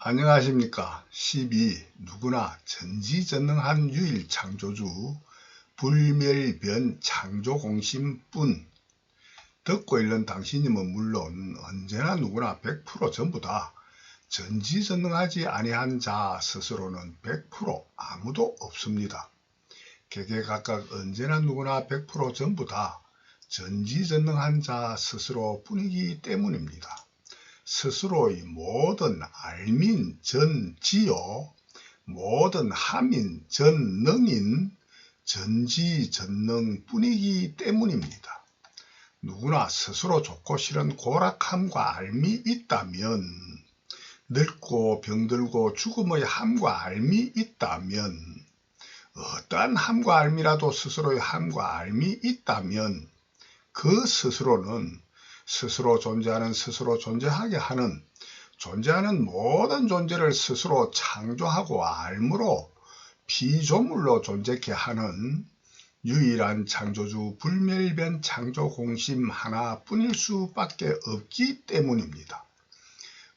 안녕하십니까. 12. 누구나 전지전능한 유일 창조주 불멸변 창조공심뿐. 듣고 있는 당신님은 물론 언제나 누구나 100% 전부 다 전지전능하지 아니한 자 스스로는 100% 아무도 없습니다. 개개각각 언제나 누구나 100% 전부 다 전지전능한 자 스스로뿐이기 때문입니다. 스스로의 모든 알민 전지요, 모든 함인 전능인 전지전능뿐이기 때문입니다. 누구나 스스로 좋고 싫은 고락함과 앓미 있다면, 늙고 병들고 죽음의 함과 앓미 있다면, 어떠한 함과 앓미라도 스스로의 함과 앓미 있다면 그 스스로는 스스로 존재하는 스스로 존재하게 하는 존재하는 모든 존재를 스스로 창조하고 알므로 피조물로 존재케 하는 유일한 창조주 불멸변 창조공심 하나뿐일 수밖에 없기 때문입니다.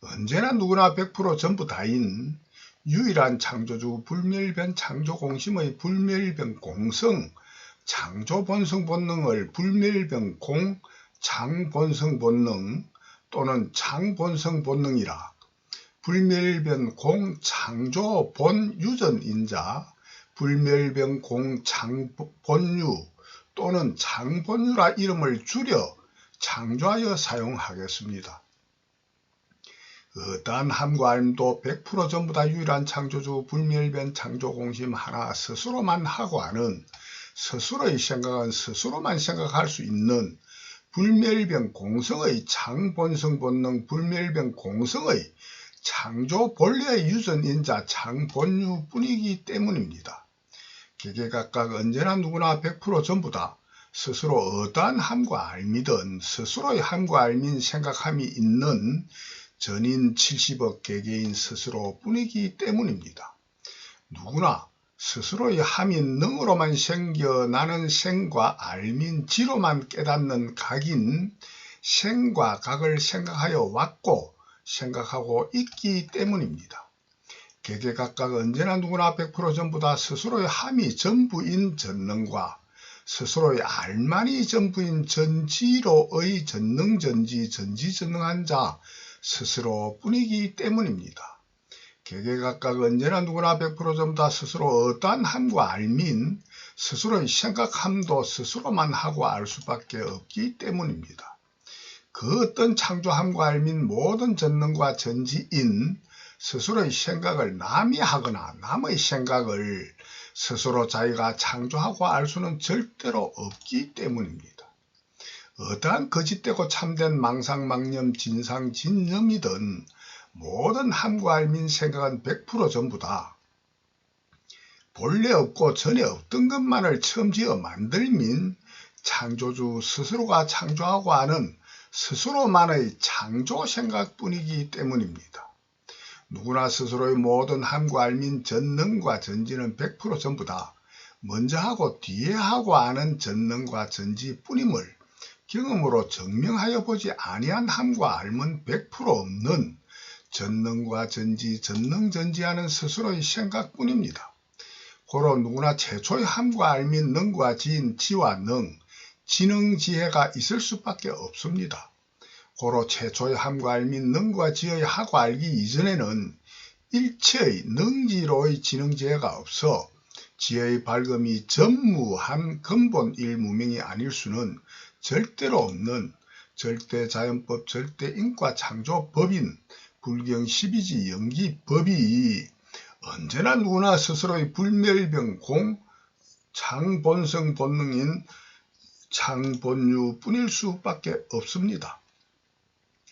언제나 누구나 100% 전부 다인 유일한 창조주 불멸변 창조공심의 불멸변 공성 창조본성 본능을 불멸변 공 장본성 본능 또는 창본성 본능이라 불멸변 공 창조 본유전인자 불멸변 공 장본유 또는 장본유라 이름을 줄여 창조하여 사용하겠습니다. 어떠한 함과 앓림도 100% 전부 다 유일한 창조주 불멸변 창조공심 하나 스스로만 하고 하는 스스로의 생각은 스스로만 생각할 수 있는 불멸변 공성의 창본성 본능 불멸변 공성의 창조 본래의 유전인자 창본유뿐이기 때문입니다. 개개각각 언제나 누구나 100% 전부 다 스스로 어떠한 함과 앓미든 스스로의 함과 앓민 생각함이 있는 전인 70억 개개인 스스로뿐이기 때문입니다. 누구나 스스로의 함인 능으로만 생겨나는 생과 알민 지로만 깨닫는 각인 생과 각을 생각하여 왔고 생각하고 있기 때문입니다. 개개각각 언제나 누구나 100% 전부 다 스스로의 함이 전부인 전능과 스스로의 알만이 전부인 전지로의 전능전지 전지전능한 자 스스로뿐이기 때문입니다. 개개각각 언제나 누구나 100% 전부 다 스스로 어떠한 함과 알민 스스로의 생각함도 스스로만 하고 알 수밖에 없기 때문입니다. 그 어떤 창조함과 알민 모든 전능과 전지인 스스로의 생각을 남이 하거나 남의 생각을 스스로 자기가 창조하고 알 수는 절대로 없기 때문입니다. 어떠한 거짓되고 참된 망상망념 진상진념이든 모든 함과 알민 생각은 100% 전부 다 본래 없고 전에 없던 것만을 처음 지어 만들민 창조주 스스로가 창조하고 하는 스스로만의 창조 생각뿐이기 때문입니다. 누구나 스스로의 모든 함과 알민 전능과 전지는 100% 전부 다 먼저 하고 뒤에 하고 아는 전능과 전지뿐임을 경험으로 증명하여 보지 아니한 함과 알은 100% 없는 전능과 전지, 전능전지하는 스스로의 생각뿐입니다. 고로 누구나 최초의 함과 알민 능과 지인 지와 능, 지능지혜가 있을 수밖에 없습니다. 고로 최초의 함과 알민 능과 지의 하고 알기 이전에는 일체의 능지로의 지능지혜가 없어 지혜의 밝음이 전무한 근본 일무명이 아닐 수는 절대로 없는 절대자연법 절대인과 창조법인 불경 12지 연기법이 언제나 누구나 스스로의 불멸병 공 창본성 본능인 창본유뿐일 수밖에 없습니다.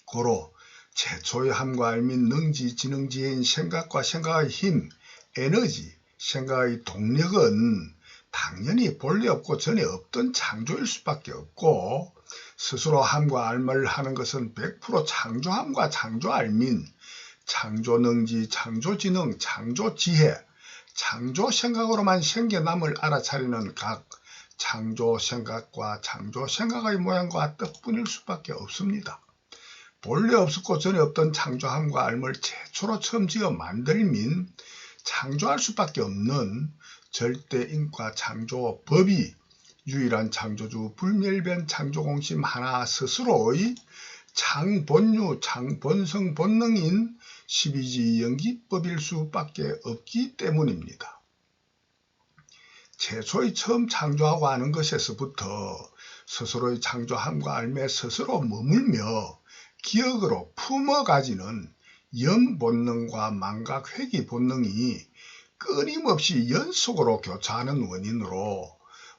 고로 최초의 함과 알민 능지 지능지혜인 생각과 생각의 힘, 에너지, 생각의 동력은 당연히 본래 없고 전에 없던 창조일 수밖에 없고 스스로 함과 알을 하는 것은 100% 창조함과 창조알민, 창조능지, 창조지능, 창조지혜, 창조생각으로만 생겨남을 알아차리는 각 창조생각과 창조생각의 모양과 뜻뿐일 수밖에 없습니다. 본래 없었고 전에 없던 창조함과 삶을 최초로 처음 지어 만들민 창조할 수밖에 없는 절대인과 창조법이 유일한 창조주 불멸변 창조공심 하나 스스로의 창본유 창본성 본능인 12지 연기법일 수밖에 없기 때문입니다. 최초의 처음 창조하고 하는 것에서부터 스스로의 창조함과 삶에 스스로 머물며 기억으로 품어가지는 영본능과 망각회귀 본능이 끊임없이 연속으로 교차하는 원인으로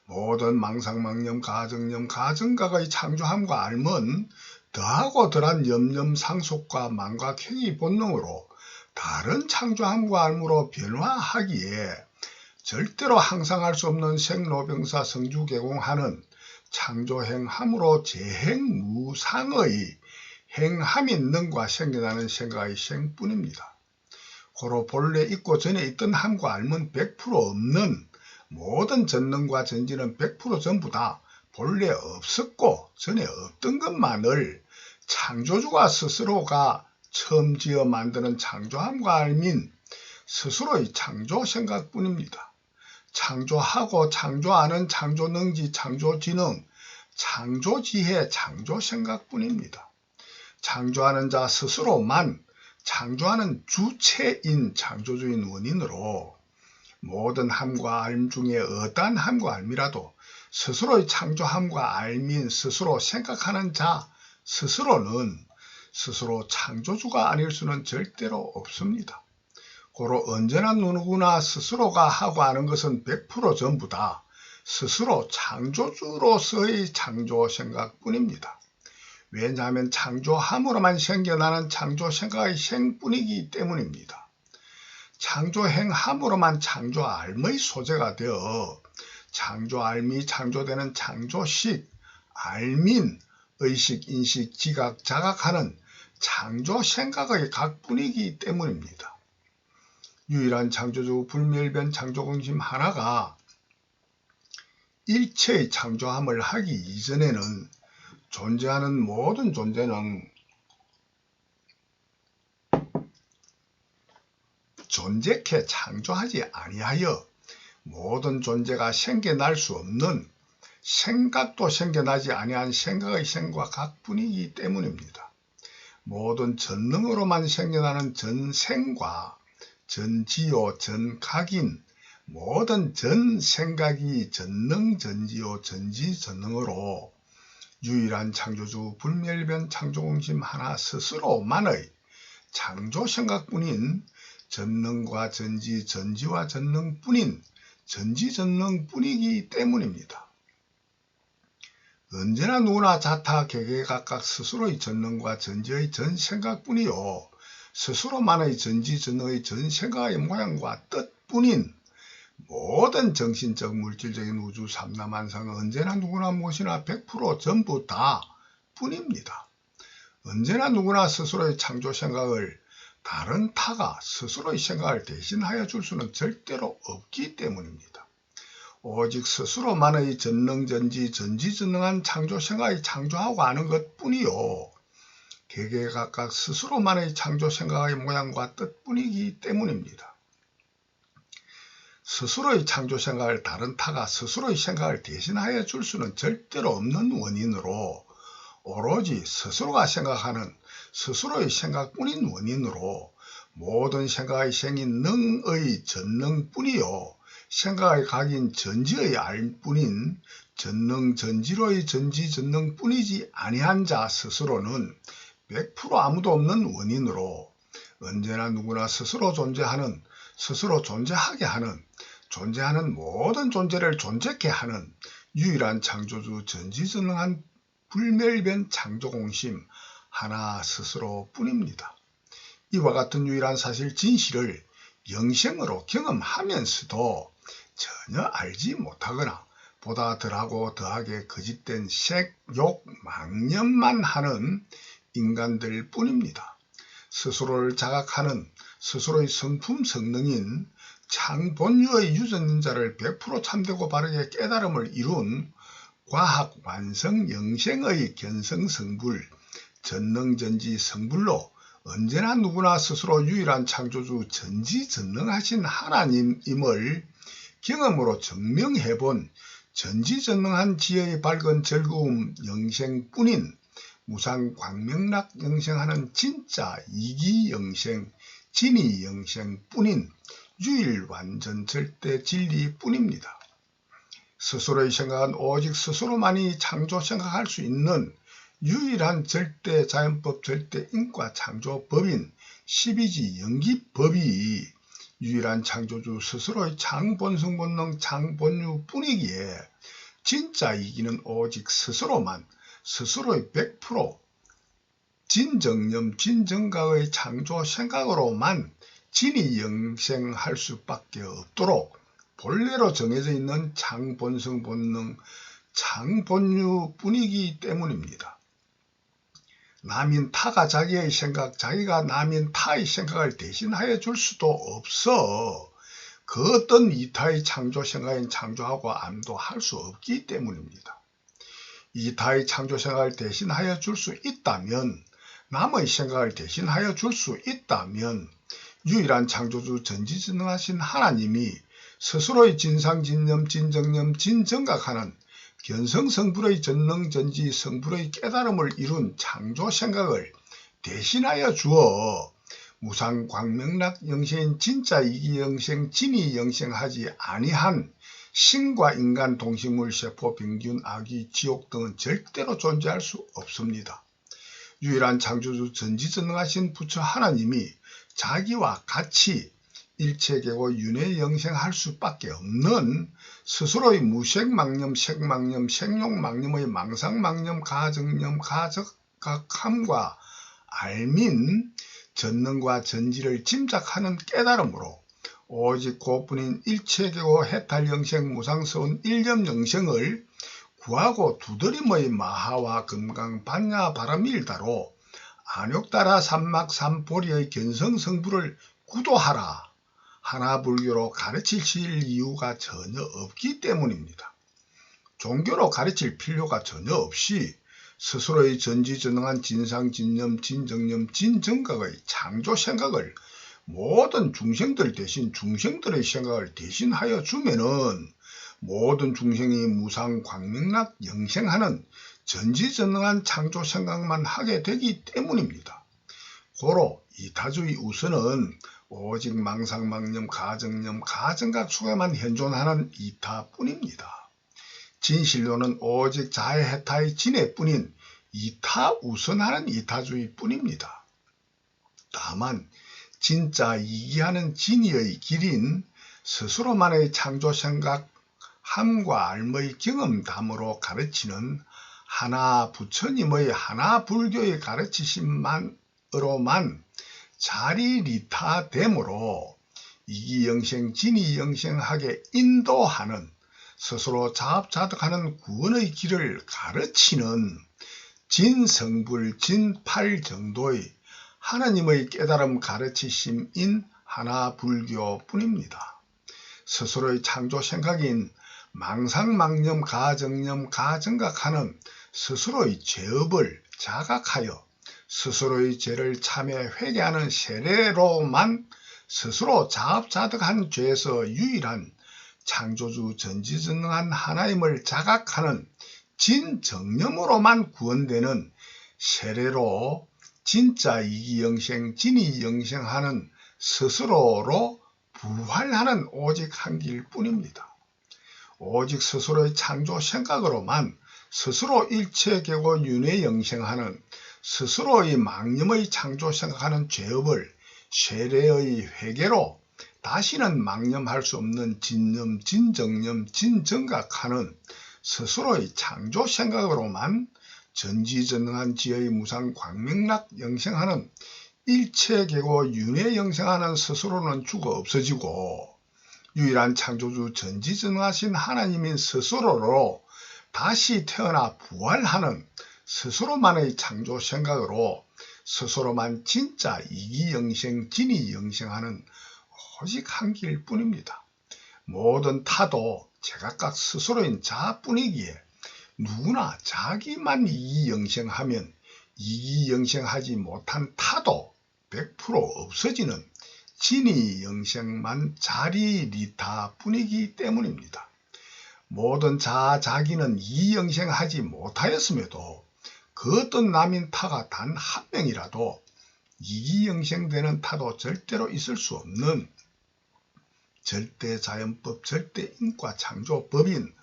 모든 망상망념, 가정념, 가정각의 창조함과 삶은 더하고 덜한 염념, 상속과 망각회귀 본능으로 다른 창조함과 삶으로 변화하기에 절대로 항상 할 수 없는 생로병사 성주개공하는 창조행함으로 재행무상의 행함인 능과 생겨나는 생각의 생뿐입니다. 고로 본래 있고 전에 있던 함과 삶은 100% 없는 모든 전능과 전지는 100% 전부 다 본래 없었고 전에 없던 것만을 창조주가 스스로가 처음 지어 만드는 창조함과 삶인 스스로의 창조 생각뿐입니다. 창조하고 창조하는 창조능지, 창조지능, 창조지혜, 창조생각뿐입니다. 창조하는 자 스스로만 창조하는 주체인 창조주인 원인으로 모든 함과 삶 중에 어떠한 함과 삶이라도 스스로의 창조함과 삶인 스스로 생각하는 자 스스로는 스스로 창조주가 아닐 수는 절대로 없습니다. 고로 언제나 누구나 스스로가 하고 하는 것은 100% 전부 다 스스로 창조주로서의 창조 생각뿐입니다. 왜냐하면 창조함으로만 생겨나는 창조 생각의 생뿐이기 때문입니다. 창조행함으로만 창조알의 소재가 되어 창조알미 창조되는 창조식, 알민, 의식, 인식, 지각, 자각하는 창조 생각의 각뿐이기 때문입니다. 유일한 창조주 불멸변 창조공심 하나가 일체의 창조함을 하기 이전에는 존재하는 모든 존재는 존재케 창조하지 아니하여 모든 존재가 생겨날 수 없는 생각도 생겨나지 아니한 생각의 생과 각뿐이기 때문입니다. 모든 전능으로만 생겨나는 전생과 전지요 전각인 모든 전생각이 전능 전지요 전지 전능으로 유일한 창조주 불멸변 창조공심 하나 스스로만의 창조생각뿐인 전능과 전지 전지와 전능뿐인 전지전능뿐이기 때문입니다. 언제나 누구나 자타 개개각각 스스로의 전능과 전지의 전생각뿐이요 스스로만의 전지전능의 전생각의 모양과 뜻뿐인 모든 정신적 물질적인 우주 삼라만상은 언제나 누구나 무엇이나 100% 전부 다 뿐입니다. 언제나 누구나 스스로의 창조 생각을 다른 타가 스스로의 생각을 대신하여 줄 수는 절대로 없기 때문입니다. 오직 스스로만의 전능전지 전지전능한 창조 생각이 창조하고 하는 것뿐이요 개개각각 스스로만의 창조 생각의 모양과 뜻뿐이기 때문입니다. 스스로의 창조 생각을 다른 타가 스스로의 생각을 대신하여 줄 수는 절대로 없는 원인으로 오로지 스스로가 생각하는 스스로의 생각뿐인 원인으로 모든 생각의 생인 능의 전능뿐이요 생각의 각인 전지의 알뿐인 전능 전지로의 전지 전능뿐이지 아니한 자 스스로는 100% 아무도 없는 원인으로 언제나 누구나 스스로 존재하는 스스로 존재하게 하는 존재하는 모든 존재를 존재케 하는 유일한 창조주 전지전능한 불멸변 창조공심 하나 스스로 뿐입니다. 이와 같은 유일한 사실 진실을 영생으로 경험하면서도 전혀 알지 못하거나 보다 덜하고 더하게 거짓된 색, 욕, 망념만 하는 인간들 뿐입니다. 스스로를 자각하는 스스로의 성품 성능인 창본유의 유전인자를 100% 참되고 바르게 깨달음을 이룬 과학 완성 영생의 견성성불 전능전지 성불로 언제나 누구나 스스로 유일한 창조주 전지전능하신 하나님임을 경험으로 증명해본 전지전능한 지혜의 밝은 즐거움 영생뿐인 무상광명락 영생하는 진짜 이기영생 진이영생뿐인 유일 완전 절대 진리뿐입니다. 스스로의 생각은 오직 스스로만이 창조 생각할 수 있는 유일한 절대 자연법 절대 인과 창조법인 12지 연기법이 유일한 창조주 스스로의 창본성본능 창본유뿐이기에 진짜 이기는 오직 스스로만 스스로의 100% 진정념 진정각의 창조 생각으로만 진이 영생할 수밖에 없도록 본래로 정해져 있는 창본성 본능 창본유뿐이기 때문입니다. 남인 타가 자기의 생각, 자기가 남인 타의 생각을 대신하여 줄 수도 없어 그 어떤 이타의 창조 생각인 창조하고 암도할 수 없기 때문입니다. 이타의 창조 생각을 대신하여 줄 수 있다면 남의 생각을 대신하여 줄 수 있다면 유일한 창조주 전지전능하신 하나님이 스스로의 진상진념 진정념 진정각하는 견성성불의 전능전지 성불의 깨달음을 이룬 창조 생각을 대신하여 주어 무상광명락 영생인 진짜 이기영생 진이 영생하지 아니한 신과 인간 동식물 세포 병균 아기 지옥 등은 절대로 존재할 수 없습니다. 유일한 창조주 전지전능하신 부처 하나님이 자기와 같이 일체계고 윤회 영생할 수밖에 없는 스스로의 무색망념, 색망념, 생용망념의 망상망념, 가정념, 가적각함과 알민, 전능과 전지를 짐작하는 깨달음으로 오직 그뿐인 일체계고 해탈영생 무상서운 일념영생을 구하고 두드림의 마하와 금강 반야 바람일다로 안욕따라 삼막 삼보리의 견성성불을 구도하라. 하나불교로 가르치실 이유가 전혀 없기 때문입니다. 종교로 가르칠 필요가 전혀 없이 스스로의 전지전능한 진상진념 진정념 진정각의 창조생각을 모든 중생들 대신 중생들의 생각을 대신하여 주면은 모든 중생이 무상광명락 영생하는 전지전능한 창조생각만 하게 되기 때문입니다. 고로 이타주의 우선은 오직 망상망념 가정념 가정각 속에만 현존하는 이타뿐입니다. 진실로는 오직 자해해타의 진해뿐인 이타 우선하는 이타주의뿐입니다. 다만 진짜 이기하는 진의의 길인 스스로만의 창조생각 함과 알의 경험담으로 가르치는 하나 부처님의 하나 불교의 가르치심만으로만 자리리타됨으로 이기영생 진이영생하게 인도하는 스스로 자업자득하는 구원의 길을 가르치는 진성불 진팔 정도의 하나님의 깨달음 가르치심인 하나 불교뿐입니다. 스스로의 창조 생각인 망상망념 가정념 가정각하는 스스로의 죄업을 자각하여 스스로의 죄를 참회 회개하는 세례로만 스스로 자업자득한 죄에서 유일한 창조주 전지전능한 하나님을 자각하는 진정념으로만 구원되는 세례로 진짜 이기영생 진이영생하는 스스로로 부활하는 오직 한 길뿐입니다. 오직 스스로의 창조 생각으로만 스스로 일체계고 윤회영생하는 스스로의 망념의 창조 생각하는 죄업을 세례의 회개로 다시는 망념할 수 없는 진념, 진정념, 진정각하는 스스로의 창조 생각으로만 전지전능한 지혜의 무상 광명락 영생하는 일체계고 윤회 영생하는 스스로는 죽어 없어지고 유일한 창조주 전지전능하신 하나님인 스스로로 다시 태어나 부활하는 스스로만의 창조 생각으로 스스로만 진짜 이기영생 진이영생하는 오직 한 길뿐입니다. 모든 타도 제각각 스스로인 자뿐이기에 누구나 자기만 이기영생하면 이기영생하지 못한 타도 100% 없어지는 진이영생만 자리리타뿐이기 때문입니다. 모든 자기는 이영생하지 못하였음에도 그 어떤 남인 타가 단 한 명이라도 이기영생되는 타도 절대로 있을 수 없는 절대자연법, 절대인과창조법인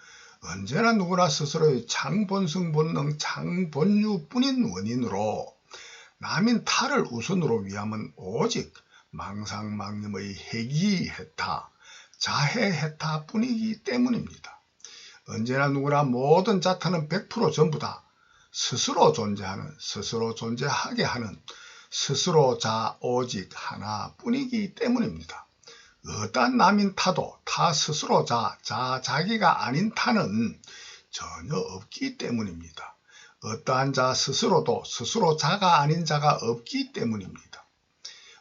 언제나 누구나 스스로의 장본성 본능, 장본유뿐인 원인으로 남인 타를 우선으로 위함은 오직 망상망념의 해기해타, 자해해타뿐이기 때문입니다. 언제나 누구나 모든 자타는 100% 전부 다 스스로 존재하는, 스스로 존재하게 하는 스스로 자 오직 하나뿐이기 때문입니다. 어떠한 남인 타도 타 스스로 자기가 아닌 타는 전혀 없기 때문입니다. 어떠한 자 스스로도 스스로 자가 아닌 자가 없기 때문입니다.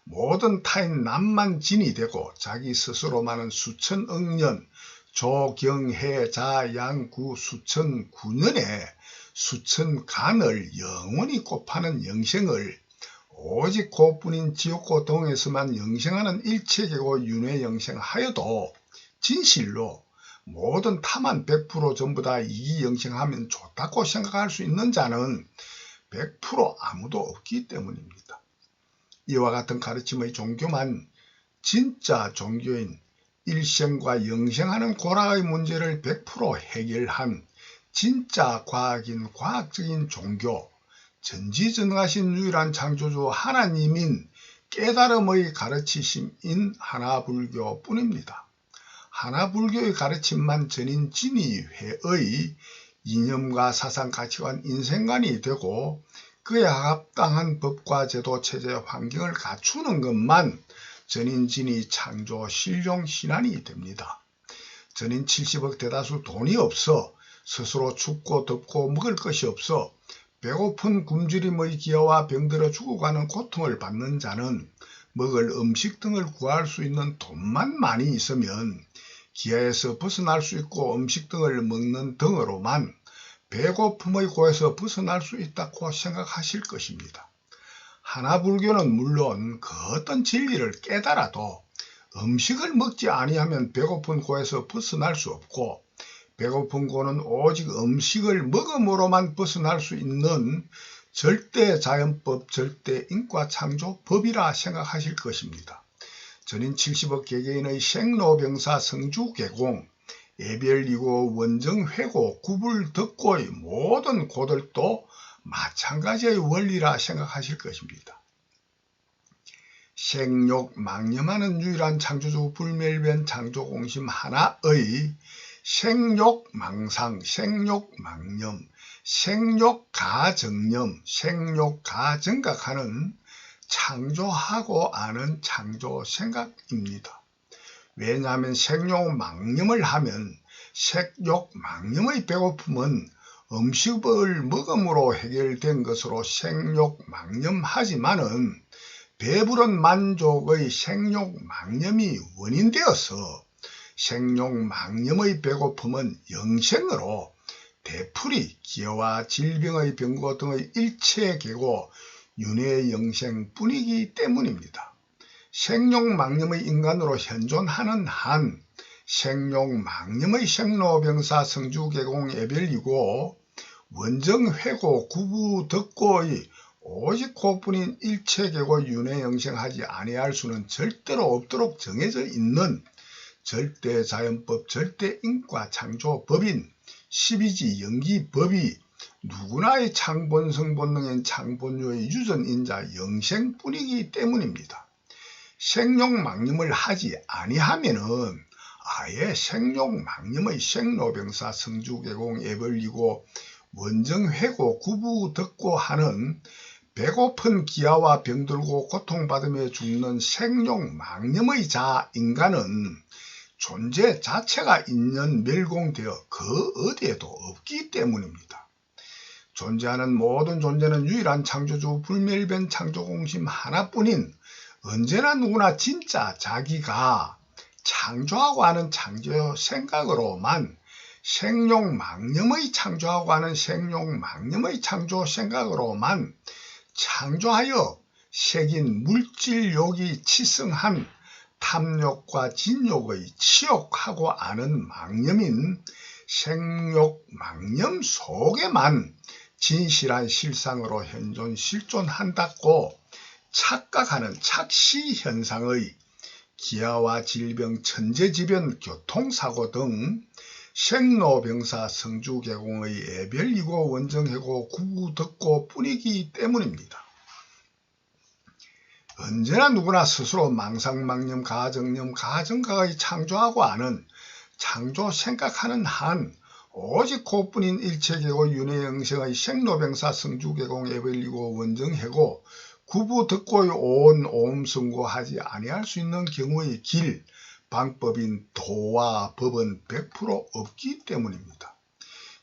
모든 타인 남만 진이 되고 자기 스스로만은 수천억 년 조경해 자양구 수천 9년에 수천 간을 영원히 곱하는 영생을 오직 그뿐인 지옥고 동에서만 영생하는 일체계고 윤회영생하여도 진실로 모든 타만 100% 전부 다 이기영생하면 좋다고 생각할 수 있는 자는 100% 아무도 없기 때문입니다. 이와 같은 가르침의 종교만 진짜 종교인 일생과 영생하는 고락의 문제를 100% 해결한 진짜 과학인 과학적인 종교, 전지전능하신 유일한 창조주 하나님인 깨달음의 가르치심인 하나불교뿐입니다. 하나불교의 가르침만 전인 진의회의 이념과 사상, 가치관, 인생관이 되고 그에 합당한 법과 제도, 체제, 환경을 갖추는 것만 전인 진의 창조 실용 신안이 됩니다. 전인 70억 대다수 돈이 없어 스스로 춥고 덥고 먹을 것이 없어 배고픈 굶주림의 기아와 병들어 죽어가는 고통을 받는 자는 먹을 음식 등을 구할 수 있는 돈만 많이 있으면 기아에서 벗어날 수 있고 음식 등을 먹는 등으로만 배고픔의 고에서 벗어날 수 있다고 생각하실 것입니다. 하나불교는 물론 그 어떤 진리를 깨달아도 음식을 먹지 아니하면 배고픈 고에서 벗어날 수 없고 배고픈 고는 오직 음식을 먹음으로만 벗어날 수 있는 절대자연법, 절대인과창조법이라 생각하실 것입니다. 전인 70억 개개인의 생로병사 성주개공, 예별이고 원정회고, 구불덕고의 모든 고들도 마찬가지의 원리라 생각하실 것입니다. 생욕 망념하는 유일한 창조주 불멸변 창조공심 하나의 생욕망상, 생욕망념, 생욕가정념, 생욕가정각하는 창조하고 아는 창조생각입니다. 왜냐하면 생욕망념을 하면 색욕망념의 배고픔은 음식을 먹음으로 해결된 것으로 생욕망념하지만은 배부른 만족의 생욕망념이 원인되어서 생욕망념의 배고픔은 영생으로 되풀이 기어와 질병의 병고 등의 일체계고 윤회영생뿐이기 때문입니다. 생욕망념의 인간으로 현존하는 한 생욕망념의 생로병사 성주개공 예별이고 원정회고 구부덕고의 오직 그뿐인 일체계고 윤회영생하지 아니할 수는 절대로 없도록 정해져 있는 절대자연법, 절대인과창조법인 12지 연기법이 누구나의 창본성 본능인 창본유의 유전인자 영생뿐이기 때문입니다. 생욕망념을 하지 아니하면은 아예 생욕망념의 생로병사 성주개공 예벌이고 원정회고 구부덕고 하는 배고픈 기아와 병들고 고통받으며 죽는 생욕망념의 자 인간은 존재 자체가 인연 멸공되어 그 어디에도 없기 때문입니다. 존재하는 모든 존재는 유일한 창조주 불멸변 창조공심 하나뿐인 언제나 누구나 진짜 자기가 창조하고 하는 창조 생각으로만 생욕망념의 창조하고 하는 생욕망념의 창조 생각으로만 창조하여 새긴 물질욕이 치승한 탐욕과 진욕의 치욕하고 아는 망념인 생욕 망념 속에만 진실한 실상으로 현존 실존한다고 착각하는 착시 현상의 기아와 질병, 천재지변, 교통사고 등 생로병사 성주개공의 애별이고 원정해고 구부듣고 뿐이기 때문입니다. 언제나 누구나 스스로 망상망념, 가정념, 가정각의 창조하고 아는 창조 생각하는 한 오직 그뿐인 일체계고 윤회영생의 생로병사 성주개공 애별이고 원정해고 구부듣고의 온 오음승고하지 아니할 수 있는 경우의 길, 방법인 도와 법은 100% 없기 때문입니다.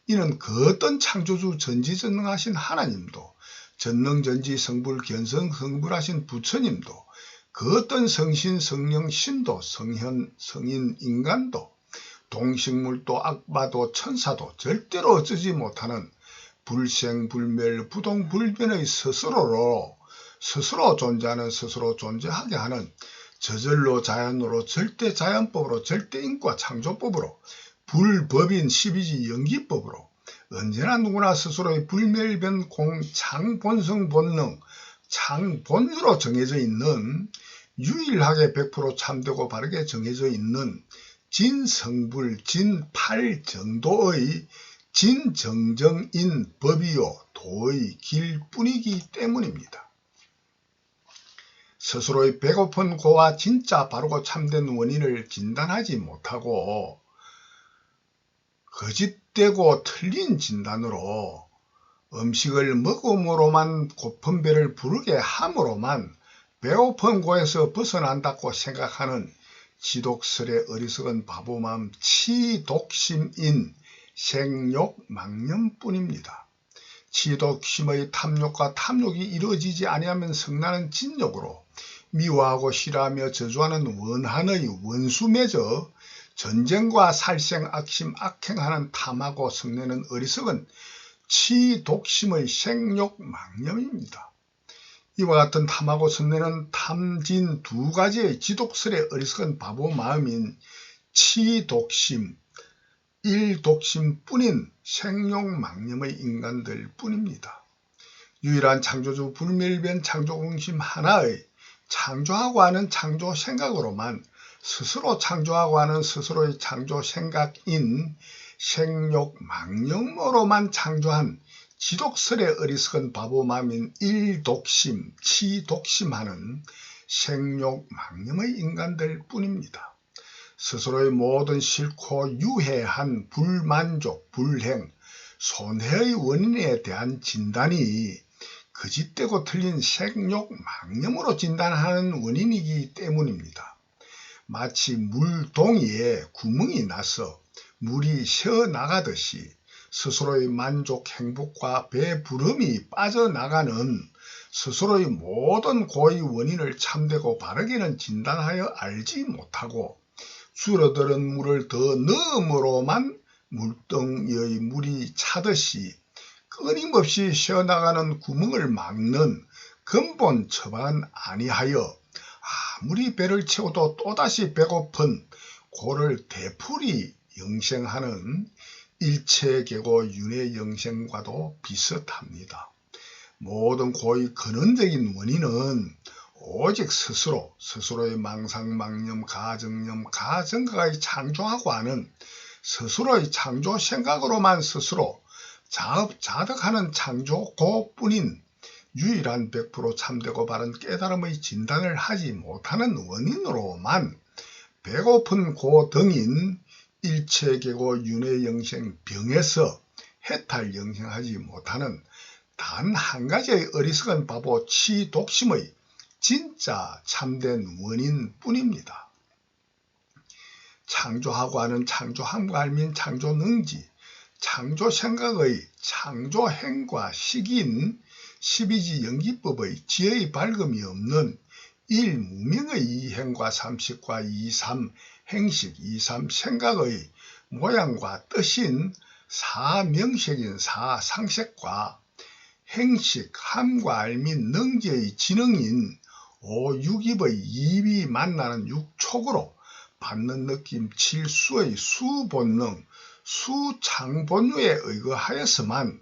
이는 그 어떤 창조주 전지전능하신 하나님도 전능전지 성불 견성 성불하신 부처님도 그 어떤 성신 성령 신도 성현 성인 인간도 동식물도 악마도 천사도 절대로 어쩌지 못하는 불생불멸 부동불변의 스스로 존재하는 스스로 존재하게 하는 저절로 자연으로 절대자연법으로 절대인과 창조법으로 불법인 12지 연기법으로 언제나 누구나 스스로의 불멸변 공창본성 본능 창본으로 정해져 있는 유일하게 100% 참되고 바르게 정해져 있는 진성불 진팔정도의 진정정인 법이요 도의 길뿐이기 때문입니다. 스스로의 배고픈 고와 진짜 바르고 참된 원인을 진단하지 못하고 거짓되고 틀린 진단으로 음식을 먹음으로만 고픈 배를 부르게 함으로만 배고픈 고에서 벗어난다고 생각하는 지독설의 어리석은 바보맘 치독심인 생욕망념뿐입니다. 치독심의 탐욕과 탐욕이 이루어지지 아니하면 성나는 진욕으로 미워하고 싫어하며 저주하는 원한의 원수 맺어 전쟁과 살생 악심 악행하는 탐하고 성내는 어리석은 치독심의 생욕망념입니다. 이와 같은 탐하고 성내는 탐진 두 가지의 지독설의 어리석은 바보 마음인 치독심, 일독심뿐인 생욕망념의 인간들 뿐입니다. 유일한 창조주 불멸변 창조공심 하나의 창조하고 하는 창조 생각으로만 스스로 창조하고 하는 스스로의 창조 생각인 생욕망념으로만 창조한 지독설의 어리석은 바보맘인 일독심, 치독심하는 생욕망념의 인간들 뿐입니다. 스스로의 모든 싫고 유해한 불만족, 불행, 손해의 원인에 대한 진단이 거짓되고 틀린 생욕망념으로 진단하는 원인이기 때문입니다. 마치 물동이에 구멍이 나서 물이 새어나가듯이 스스로의 만족, 행복과 배부름이 빠져나가는 스스로의 모든 고의 원인을 참되고 바르게는 진단하여 알지 못하고 줄어드는 물을 더 넣음으로만 물덩이의 물이 차듯이 끊임없이 새어나가는 구멍을 막는 근본 처방은 아니하여 아무리 배를 채워도 또다시 배고픈 고를 되풀이 영생하는 일체계고 윤회 영생과도 비슷합니다. 모든 고의 근원적인 원인은 오직 스스로의 망상망념, 가정념, 가정각의 창조하고 하는 스스로의 창조 생각으로만 스스로 자업자득하는 창조고뿐인 유일한 100% 참되고 바른 깨달음의 진단을 하지 못하는 원인으로만 배고픈 고등인 일체계고 윤회영생 병에서 해탈영생하지 못하는 단 한 가지의 어리석은 바보 치독심의 진짜 참된 원인뿐입니다. 창조하고 하는 창조함과 알민 창조능지, 창조생각의 창조행과 시기인 12지 연기법의 지혜의 밝음이 없는 일무명의 이행과 삼식과 이삼 행식, 이삼 생각의 모양과 뜻인 사명색인 사상색과 행식, 함과 알 및 능지의 지능인 오육입의 입이 만나는 육촉으로 받는 느낌 7수의 수본능, 수창본유에 의거하여서만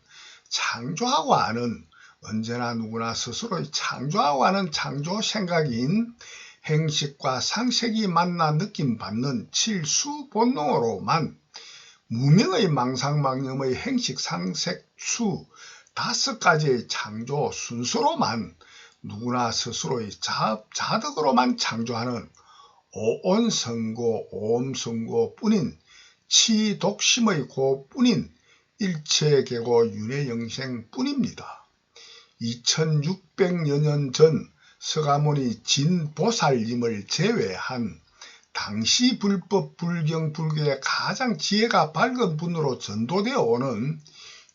창조하고 하는, 언제나 누구나 스스로의 창조하고 하는 창조 생각인 행식과 상색이 만나 느낌받는 7수본능으로만 무명의 망상망념의 행식, 상색, 수 5가지의 창조 순서로만 누구나 스스로의 자덕으로만 창조하는 오온성고, 오음성고 뿐인 치독심의 고뿐인 일체계고 윤회영생 뿐입니다. 2600여 년 전 서가모니 진보살님을 제외한 당시 불법 불경 불교의 가장 지혜가 밝은 분으로 전도되어 오는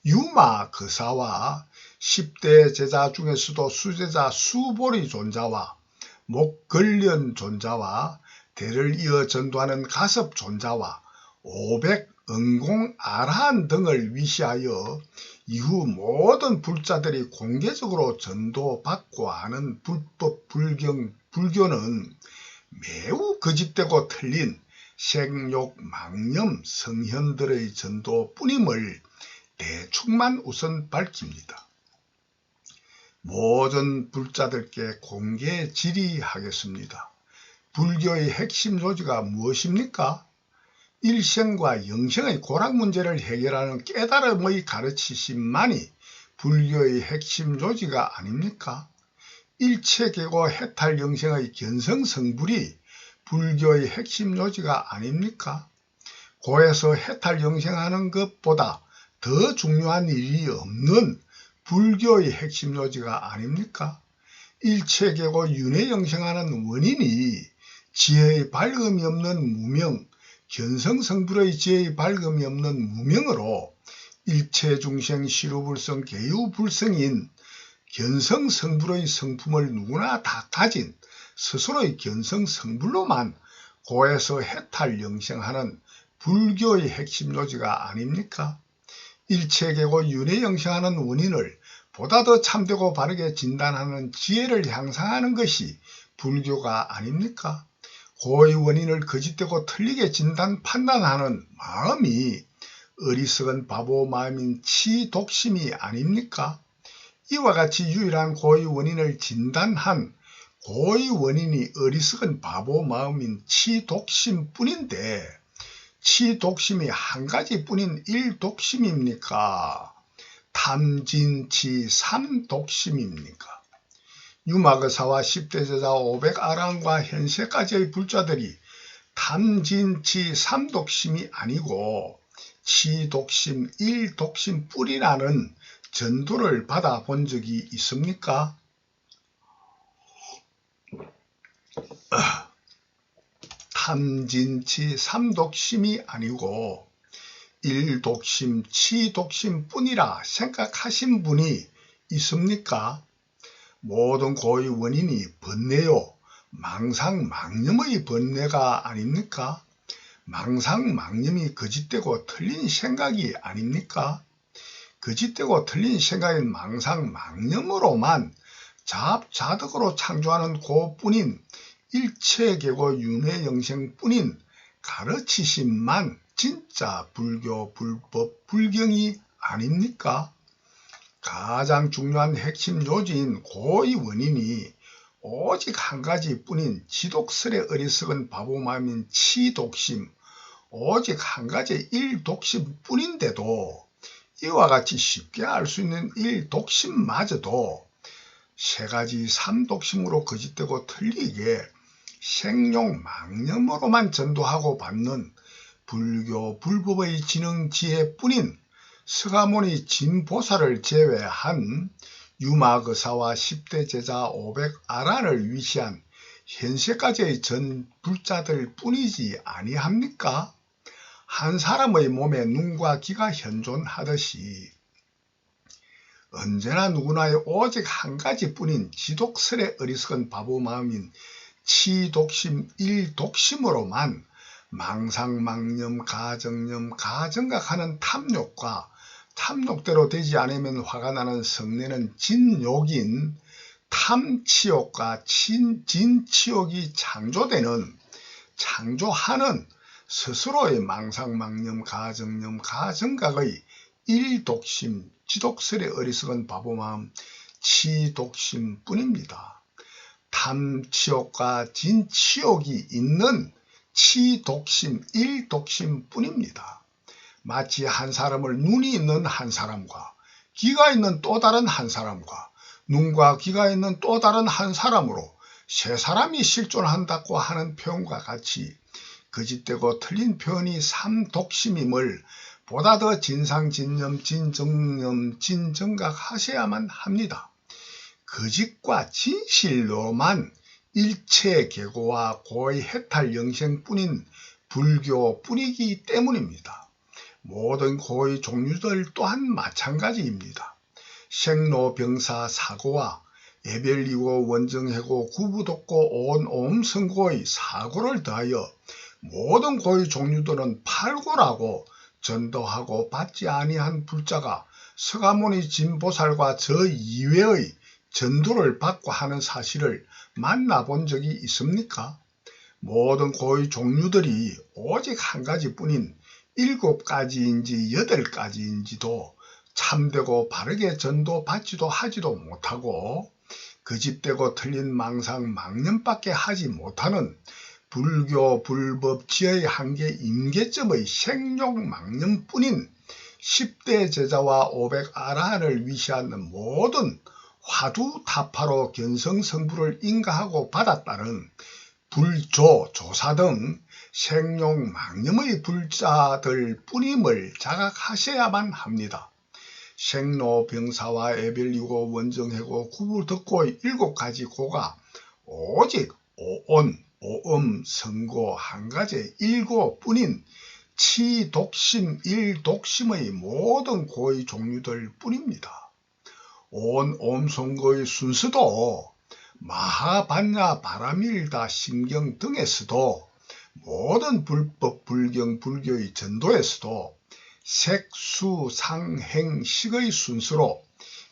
유마 거사와 10대 제자 중에서도 수제자 수보리 존자와 목걸련 존자와 대를 이어 전도하는 가섭 존자와 500응공 아라한 등을 위시하여 이후 모든 불자들이 공개적으로 전도받고 하는 불법 불교는 매우 거짓되고 틀린 생욕, 망념, 성현들의 전도뿐임을 대충만 우선 밝힙니다. 모든 불자들께 공개 질의하겠습니다. 불교의 핵심 조지가 무엇입니까? 일생과 영생의 고락 문제를 해결하는 깨달음의 가르치심만이 불교의 핵심 조지가 아닙니까? 일체계고 해탈 영생의 견성성불이 불교의 핵심 조지가 아닙니까? 고에서 해탈 영생하는 것보다 더 중요한 일이 없는 불교의 핵심 조지가 아닙니까? 일체계고 윤회영생하는 원인이 지혜의 밝음이 없는 무명, 견성성불의 지혜의 밝음이 없는 무명으로 일체중생 시루불성 개유불성인 견성성불의 성품을 누구나 다 가진 스스로의 견성성불로만 고에서 해탈 영생하는 불교의 핵심 조지가 아닙니까? 일체계고 윤회영생하는 원인을 보다 더 참되고 바르게 진단하는 지혜를 향상하는 것이 불교가 아닙니까? 고의 원인을 거짓되고 틀리게 판단하는 마음이 어리석은 바보 마음인 치독심이 아닙니까? 이와 같이 유일한 고의 원인을 진단한 고의 원인이 어리석은 바보 마음인 치독심뿐인데 치독심이 한 가지뿐인 일독심입니까? 탐진치 삼독심입니까? 유마거사와 10대 제자 500아랑과 현세까지의 불자들이 탐진치 삼독심이 아니고 치독심, 일독심 뿌리라는 전도를 받아본 적이 있습니까? 탐진치 삼독심이 아니고 일독심, 치독심 뿐이라 생각하신 분이 있습니까? 모든 고의 원인이 번뇌요, 망상망념의 번뇌가 아닙니까? 망상망념이 거짓되고 틀린 생각이 아닙니까? 거짓되고 틀린 생각인 망상망념으로만 자업자득으로 창조하는 고뿐인 일체계고 윤회영생뿐인 가르치심만 진짜 불교, 불법, 불경이 아닙니까? 가장 중요한 핵심 요지인 고의 원인이 오직 한 가지뿐인 지독설의 어리석은 바보마음인 치독심, 오직 한 가지 일독심뿐인데도 이와 같이 쉽게 알 수 있는 일독심마저도 세 가지 삼독심으로 거짓되고 틀리게 생용 망념으로만 전도하고 받는 불교 불법의 지능 지혜뿐인 서가모니 진보살을 제외한 유마거사와 10대 제자 500아란을 위시한 현세까지의 전 불자들 뿐이지 아니합니까? 한 사람의 몸에 눈과 귀가 현존하듯이 언제나 누구나의 오직 한 가지뿐인 지독설의 어리석은 바보 마음인 치독심, 일독심으로만 망상망념, 가정념, 가정각하는 탐욕과 탐욕대로 되지 않으면 화가 나는 성내는 진욕인 탐치욕과 진치욕이 창조하는 스스로의 망상망념, 가정념, 가정각의 일독심, 지독설의 어리석은 바보마음, 치독심뿐입니다. 탐치욕과 진치욕이 있는 치독심, 일독심뿐입니다. 마치 한 사람을 눈이 있는 한 사람과 귀가 있는 또 다른 한 사람과 눈과 귀가 있는 또 다른 한 사람으로 세 사람이 실존한다고 하는 표현과 같이 거짓되고 틀린 표현이 삼독심임을 보다 더 진상진념, 진정념, 진정각하셔야만 합니다. 거짓과 진실로만 일체계고와 고의 해탈 영생뿐인 불교뿐이기 때문입니다. 모든 고의 종류들 또한 마찬가지입니다. 생로병사 사고와 예별이고 원정해고 구부독고 온옴성고의 사고를 더하여 모든 고의 종류들은 팔고라고 전도하고 받지 아니한 불자가 서가모니 진보살과 저 이외의 전도를 받고 하는 사실을 만나본 적이 있습니까? 모든 고의 종류들이 오직 한 가지뿐인 7가지인지 8가지인지도 참되고 바르게 전도받지도 하지도 못하고 거짓되고 틀린 망상 망념밖에 하지 못하는 불교 불법 지혜의 한계 임계점의 생욕 망념뿐인 10대 제자와 500아라한을 위시하는 모든 화두타파로 견성성부를 인가하고 받았다는 불조, 조사 등 생욕 망념의 불자들 뿐임을 자각하셔야만 합니다. 생로병사와 애별이고 원정해고 구부듣고의 7가지 고가 오직 오온, 오음, 성고 한 가지 일고뿐인 치독심, 일독심의 모든 고의 종류들 뿐입니다. 온, 옴성고의 순서도 마하반야, 바라밀다, 심경 등에서도 모든 불법, 불경, 불교의 전도에서도 색, 수, 상, 행, 식의 순서로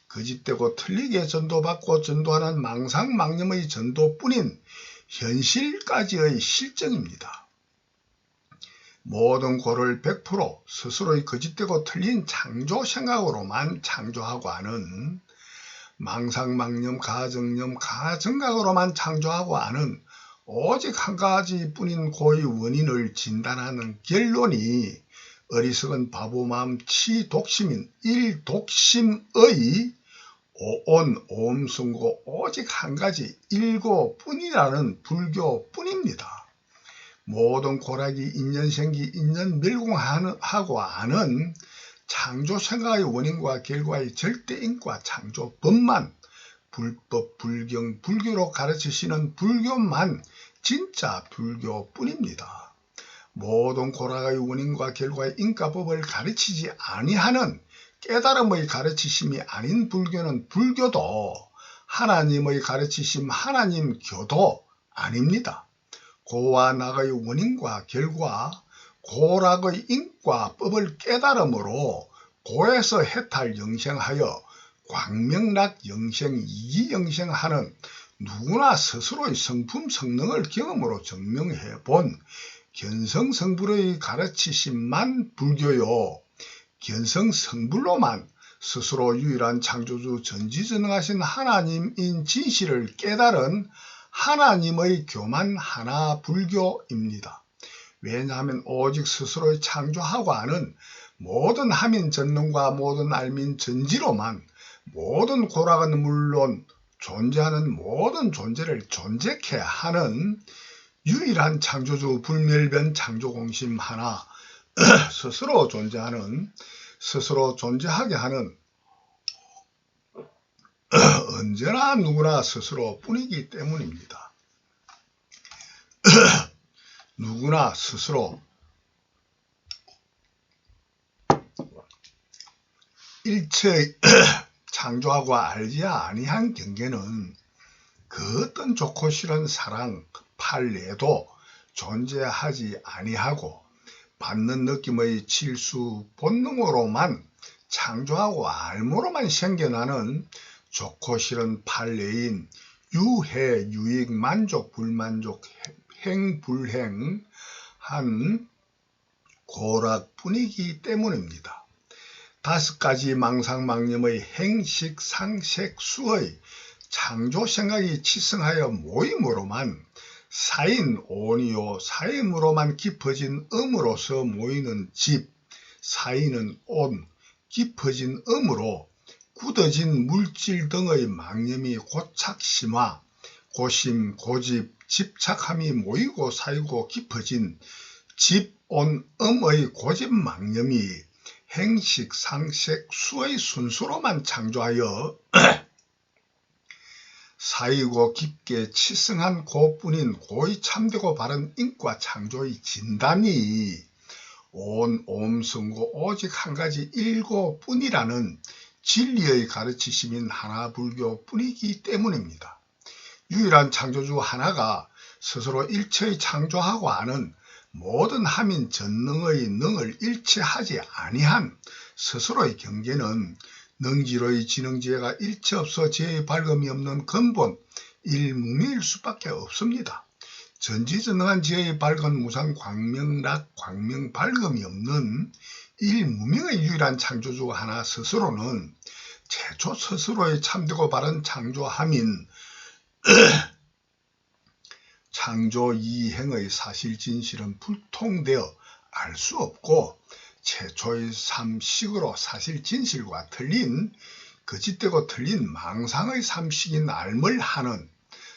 거짓되고 틀리게 전도받고 전도하는 망상망념의 전도뿐인 현실까지의 실정입니다. 모든 고를 100% 스스로의 거짓되고 틀린 창조 생각으로만 창조하고 하는 망상망념, 가정념, 가정각으로만 창조하고 하는 오직 한 가지뿐인 고의 원인을 진단하는 결론이 어리석은 바보마음 치독심인 일독심의 오온, 오음승고 오직 한 가지 일고뿐이라는 불교뿐입니다. 모든 고락이 인연생기, 인연멸공하고 아는 창조생각의 원인과 결과의 절대인과 창조법만 불법, 불경, 불교로 가르치시는 불교만 진짜 불교뿐입니다. 모든 고락의 원인과 결과의 인과법을 가르치지 아니하는 깨달음의 가르치심이 아닌 불교는 불교도 하나님의 가르치심 하나님교도 아닙니다. 고와 낙의 원인과 결과, 고락의 인과법을 깨달음으로 고에서 해탈 영생하여 광명락 영생, 이기영생하는 누구나 스스로의 성품 성능을 경험으로 증명해 본 견성성불의 가르치심만 불교요. 견성성불로만 스스로 유일한 창조주 전지전능하신 하나님인 진실을 깨달은 하나님의 교만 하나 불교입니다. 왜냐하면 오직 스스로의 창조하고 하는 모든 하민 전능과 모든 알민 전지로만 모든 고락은 물론 존재하는 모든 존재를 존재케 하는 유일한 창조주 불멸변 창조공심 하나 스스로 존재하는, 스스로 존재하게 하는 언제나 누구나 스스로 뿐이기 때문입니다. 누구나 스스로 일체의 창조하고 알지 아니한 경계는 그 어떤 좋고 싫은 사랑, 판례도 존재하지 아니하고 받는 느낌의 칠수 본능으로만 창조하고 알무로만 생겨나는 좋고 싫은 판례인 유해, 유익, 만족, 불만족, 행, 불행 한 고락뿐이기 때문입니다. 5가지 망상망념의 행식, 상색, 수의 창조 생각이 치성하여 모임으로만 사인 온이요, 사임으로만 깊어진 음으로서 모이는 집, 사인은 온, 깊어진 음으로 굳어진 물질 등의 망념이 고착심화, 고심, 고집, 집착함이 모이고 사이고 깊어진 집, 온, 음의 고집 망념이 행식, 상색, 수의 순수로만 창조하여 사이고 깊게 치승한 고뿐인 고의 참되고 바른 인과 창조의 진단이 온, 옴, 성고 오직 한 가지 일고뿐이라는 진리의 가르치심인 하나불교뿐이기 때문입니다. 유일한 창조주 하나가 스스로 일체의 창조하고 아는 모든 함인 전능의 능을 일체하지 아니한 스스로의 경계는 능지로의 지능지혜가 일체 없어 지혜의 발금이 없는 근본 일무미일 수밖에 없습니다. 전지전능한 지혜의 발근 무상 광명락 광명 발금이 없는 일무명의 유일한 창조주 하나 스스로는 최초 스스로의 참되고 바른 창조함인 창조 이행의 사실 진실은 불통되어 알 수 없고 최초의 삼식으로 사실 진실과 틀린 거짓되고 틀린 망상의 삼식인 알물 하는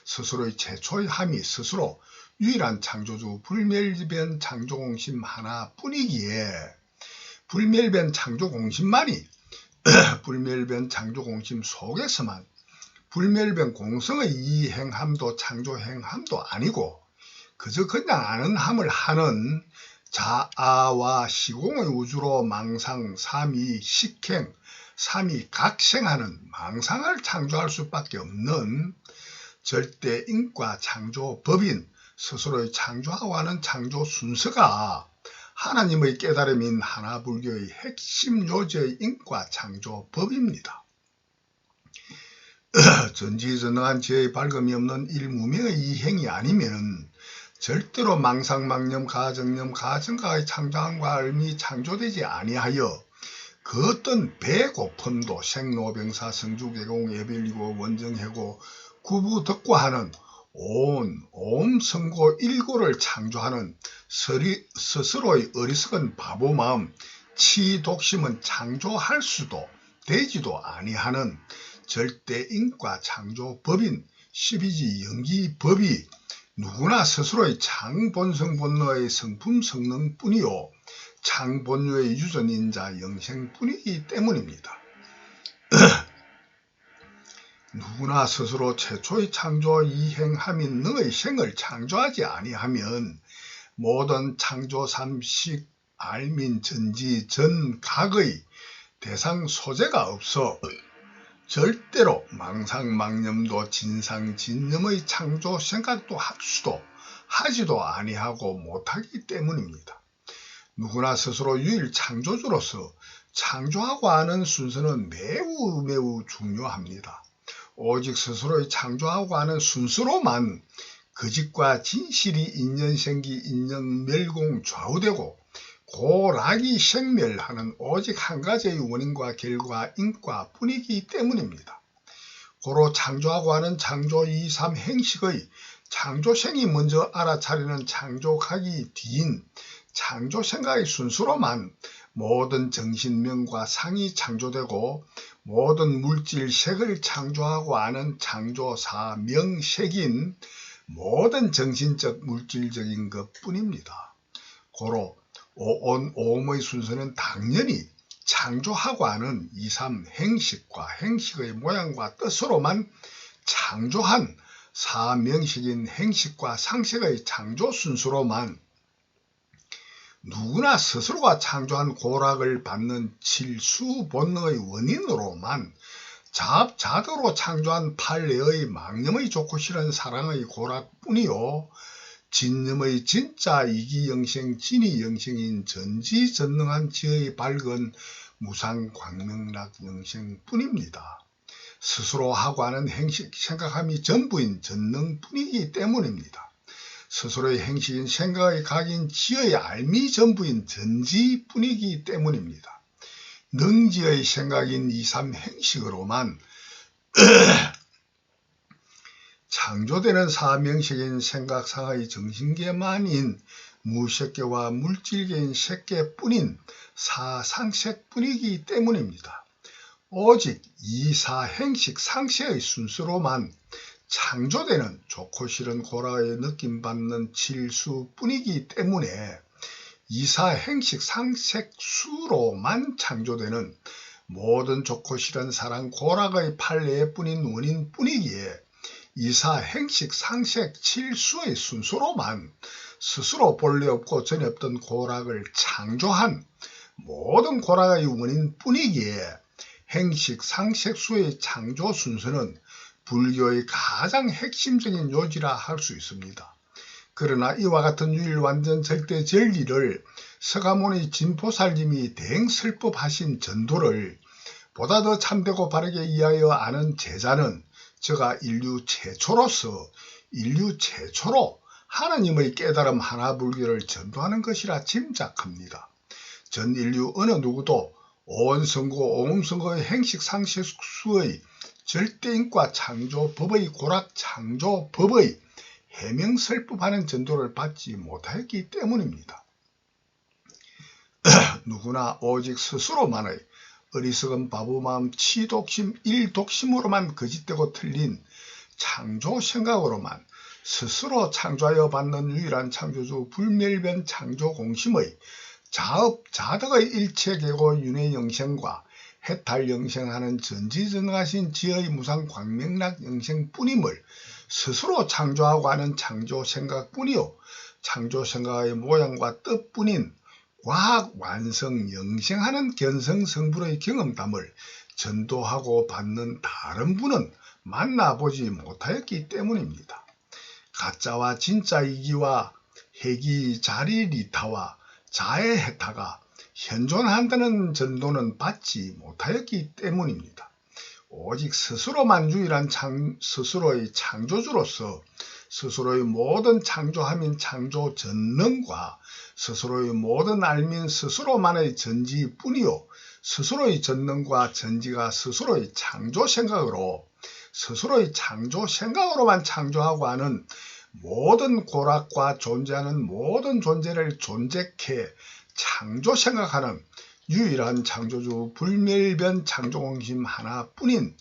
스스로의 최초의 함이 스스로 유일한 창조주 불멸변 창조공심 하나뿐이기에 불멸변 창조공심만이 불멸변 창조공심 속에서만 불멸변 공성의 이행함도 창조행함도 아니고 그저 그냥 아는 함을 하는 자아와 시공의 우주로 망상, 삼위, 식행, 삼위 각생하는 망상을 창조할 수밖에 없는 절대 인과 창조법인 스스로의 창조하고 하는 창조 순서가 하나님의 깨달음인 하나불교의 핵심 요지의 인과 창조법입니다. 전지전능한 지혜의 발금이 없는 일무명의 이행이 아니면 절대로 망상망념, 가정념, 가정가의 창조함과 알미 창조되지 아니하여 그 어떤 배고픔도 생로병사 성주개공 예별이고 원정해고 구부덕고하는 온, 옴성고 일고를 창조하는 스스로의 어리석은 바보마음 치독심은 창조할 수도 되지도 아니하는 절대 인과 창조법인 12지 영기법이 누구나 스스로의 창본성본너의 성품 성능뿐이요 창본유의 유전인자 영생뿐이기 때문입니다. 누구나 스스로 최초의 창조 이행함인 능의 생을 창조하지 아니하면 모든 창조 삼식 알민 전지 전각의 대상 소재가 없어 절대로 망상망념도 진상진념의 창조 생각도 할 수도 하지도 아니하고 못하기 때문입니다. 누구나 스스로 유일 창조주로서 창조하고 하는 순서는 매우 중요합니다. 오직 스스로의 창조하고 하는 순서로만 거짓과 진실이 인연생기 인연멸공 좌우되고 고락이 생멸하는 오직 한 가지의 원인과 결과 인과 뿐이기 때문입니다. 고로 창조하고 하는 창조 2, 3 행식의 창조생이 먼저 알아차리는 창조하기 뒤인 창조생각의 순수로만 모든 정신명과 상이 창조되고 모든 물질색을 창조하고 하는 창조사 명색인 모든 정신적 물질적인 것뿐입니다. 고로 오온오음의 순서는 당연히 창조하고 하는 2, 3 행식과 행식의 모양과 뜻으로만 창조한 사명식인 행식과 상식의 창조 순수로만 누구나 스스로가 창조한 고락을 받는 칠수 본능의 원인으로만 자업자득으로 창조한 판례의 망념의 좋고 싫은 사랑의 고락뿐이요 진념의 진짜 이기영생 진이영생인 전지전능한 지의 밝은 무상광명락영생뿐입니다. 스스로 하고 하는 행식, 생각함이 전부인 전능뿐이기 때문입니다. 스스로의 행식인 생각의 각인 지의 알미 전부인 전지뿐이기 때문입니다. 능지의 생각인 2, 3 행식으로만 창조되는 사명식인 생각상의 정신계만인 무색계와 물질계인 색계뿐인 사상색뿐이기 때문입니다. 오직 2, 4 행식 상세의 순수로만 창조되는 좋고 싫은 고라의 느낌받는 질수뿐이기 때문에 2, 4 행식 상색수로만 창조되는 모든 좋고 싫은 사랑 고락의 판례뿐인 원인뿐이기에 2, 4 행식 상색 칠수의 순수로만 스스로 본래 없고 전에 없던 고락을 창조한 모든 고락의 원인뿐이기에 행식 상색수의 창조 순서는 불교의 가장 핵심적인 요지라 할 수 있습니다. 그러나 이와 같은 유일완전 절대 진리를 서가모니 진포살님이 대행설법하신 전도를 보다 더 참되고 바르게 이하여 아는 제자는 저가 인류 최초로 하나님의 깨달음 하나불교를 전도하는 것이라 짐작합니다. 전 인류 어느 누구도 온성고 옹성고의 행식 상색수의 절대인과 창조법의 고락 창조법의 해명설법하는 전도를 받지 못하였기 때문입니다. 누구나 오직 스스로만의 어리석은 바보마음 치독심 일독심으로만 거짓되고 틀린 창조생각으로만 스스로 창조하여 받는 유일한 창조주 불멸변 창조공심의 자업자덕의 일체계고 윤회영생과 해탈영생하는 전지전능하신 지의 무상광명락영생뿐임을 스스로 창조하고 하는 창조생각뿐이요 창조생각의 모양과 뜻뿐인 과학 완성 영생하는 견성성불의 경험담을 전도하고 받는 다른 분은 만나보지 못하였기 때문입니다. 가짜와 진짜 이기와 해기 자리리타와 자해해타가 현존한다는 전도는 받지 못하였기 때문입니다. 오직 스스로만 유일한 스스로의 창조주로서 스스로의 모든 창조함인 창조 전능과 스스로의 모든 알민 스스로만의 전지뿐이요 스스로의 전능과 전지가 스스로의 창조 생각으로만 창조하고 하는 모든 고락과 존재하는 모든 존재를 존재케 창조 생각하는 유일한 창조주 불멸변 창조공심 하나뿐인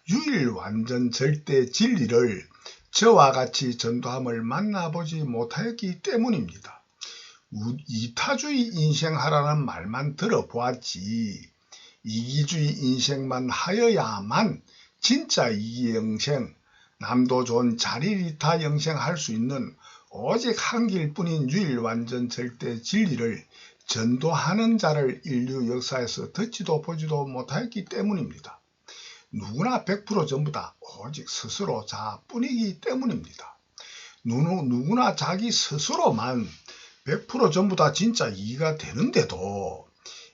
유일 완전 절대 진리를 저와 같이 전도함을 만나보지 못하였기 때문입니다. 이타주의 인생하라는 말만 들어보았지 이기주의 인생만 하여야만 진짜 이기영생 남도 좋은 자리리타 영생할 수 있는 오직 한 길뿐인 유일 완전 절대 진리를 전도하는 자를 인류 역사에서 듣지도 보지도 못하였기 때문입니다. 누구나 100% 전부 다 오직 스스로 자뿐이기 때문입니다. 누구나 자기 스스로만 100% 전부 다 진짜 이기가 되는데도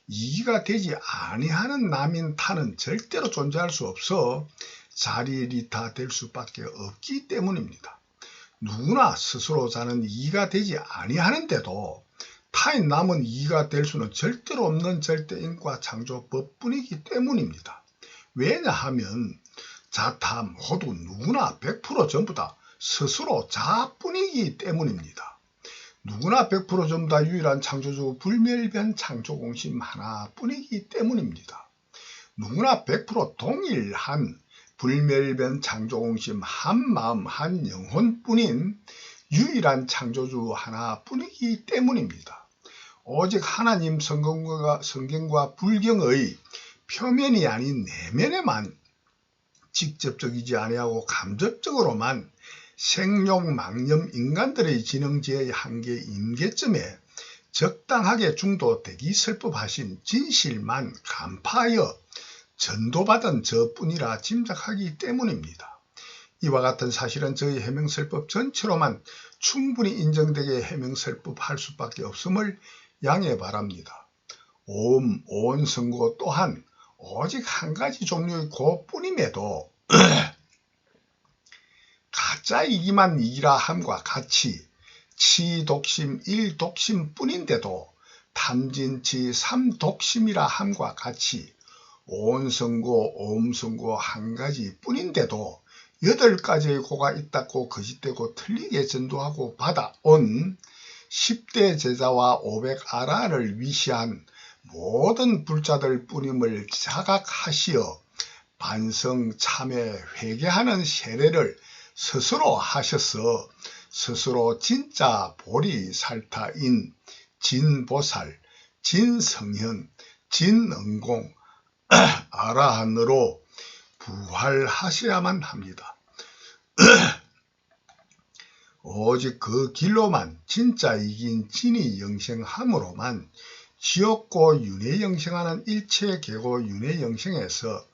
이기가 되지 아니하는 남인 타는 절대로 존재할 수 없어 자리리타 될 수밖에 없기 때문입니다. 누구나 스스로 자는 이기가 되지 아니하는데도 타인 남은 이기가 될 수는 절대로 없는 절대인과 창조법뿐이기 때문입니다. 왜냐하면 자타 모두 누구나 100% 전부 다 스스로 자뿐이기 때문입니다. 누구나 100% 전부 다 유일한 창조주 불멸변 창조공심 하나뿐이기 때문입니다. 누구나 100% 동일한 불멸변 창조공심 한마음 한영혼뿐인 유일한 창조주 하나뿐이기 때문입니다. 오직 하나님 성경과 불경의 표면이 아닌 내면에만 직접적이지 아니하고 감접적으로만 생욕 망념 인간들의 지능지의 한계 임계점에 적당하게 중도되기 설법하신 진실만 간파하여 전도받은 저뿐이라 짐작하기 때문입니다. 이와 같은 사실은 저희 해명설법 전체로만 충분히 인정되게 해명설법할 수밖에 없음을 양해 바랍니다. 오음, 오온성고 또한 오직 한 가지 종류의 고뿐임에도 가짜이기만 이기라 함과 같이 치독심, 일독심 뿐인데도 탐진치, 삼독심이라 함과 같이 오온성고, 오음성고 한 가지 뿐인데도 8가지의 고가 있다고 거짓되고 틀리게 전도하고 받아온 10대 제자와 500아라를 위시한 모든 불자들 뿐임을 자각하시어 반성, 참회, 회개하는 세례를 스스로 하셔서 스스로 진짜 보리살타인 진보살, 진성현, 진응공, 아라한으로 부활하셔야만 합니다. 오직 그 길로만 진짜 이긴 진이 영생함으로만 지옥고 윤회 영생하는 일체 계고 윤회 영생에서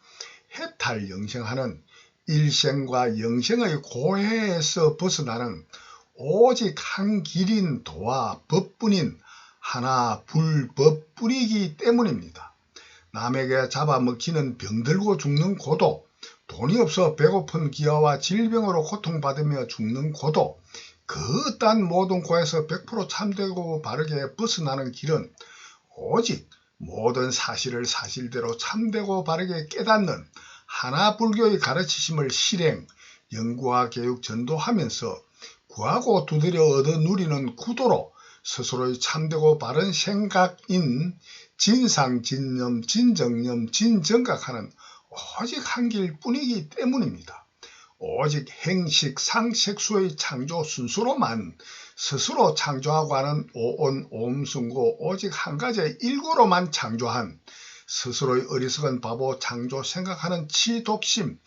해탈 영생하는 일생과 영생의 고해에서 벗어나는 오직 한 길인 도와 법뿐인 하나 불법뿐이기 때문입니다. 남에게 잡아먹히는 병들고 죽는 고도, 돈이 없어 배고픈 기아와 질병으로 고통받으며 죽는 고도, 그딴 모든 고에서 100% 참되고 바르게 벗어나는 길은 오직 모든 사실을 사실대로 참되고 바르게 깨닫는 하나 불교의 가르치심을 실행, 연구와 교육 전도하면서 구하고 두드려 얻어 누리는 구도로 스스로의 참되고 바른 생각인 진상, 진념, 진정념, 진정각하는 오직 한 길뿐이기 때문입니다. 오직 행식, 상색수의 창조 순수로만 스스로 창조하고 하는 오온, 오음승고 오직 한 가지의 일구로만 창조한 스스로의 어리석은 바보 창조 생각하는 치독심,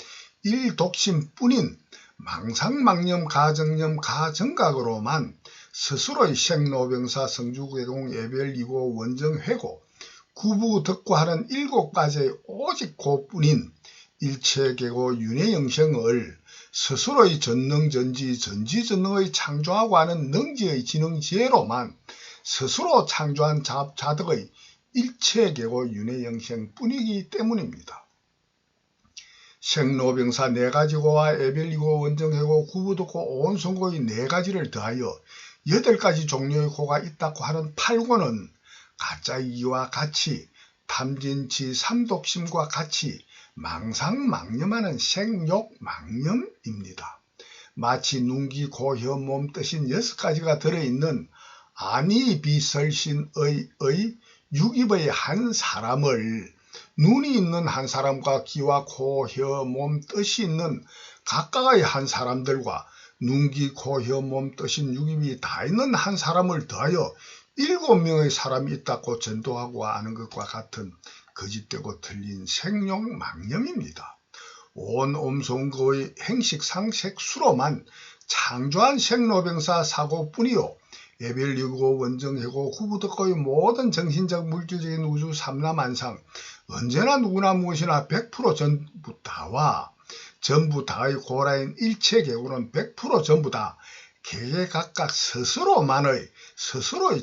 일독심뿐인 망상망념, 가정념, 가정각으로만 스스로의 생로병사, 성주개공, 예별이고, 원정회고, 구부덕고하는 7가지의 오직 고뿐인 일체계고 윤회영생을 스스로의 전능전지, 전지전능의 창조하고 하는 능지의 지능지혜로만 스스로 창조한 자덕의 일체계고 윤회영생뿐이기 때문입니다. 생로병사 4가지고와 애별이고, 원정회고, 구부덕고, 오온성고의 4가지를 더하여 8가지 종류의 고가 있다고 하는 8고는 가짜이기와 같이 탐진치, 삼독심과 같이 망상망념하는 생욕망념입니다. 마치 눈기, 고, 혀, 몸 뜻인 6가지가 들어있는 아니비설신의 육입의 한 사람을 눈이 있는 한 사람과 귀와 코, 혀, 몸 뜻이 있는 각각의 한 사람들과 눈기, 코, 혀, 몸 뜻인 육입이 다 있는 한 사람을 더하여 7명의 사람이 있다고 전도하고 하는 것과 같은 거짓되고 틀린 생욕망념입니다. 온 옴송거의 행식상색수로만 창조한 생로병사 사고뿐이요 예별리고 원정해고 구부덕고의 모든 정신적 물질적인 우주 삼라만상 언제나 누구나 무엇이나 100% 전부 다의 고라인 일체계고는 100% 전부 다 개개각각 스스로의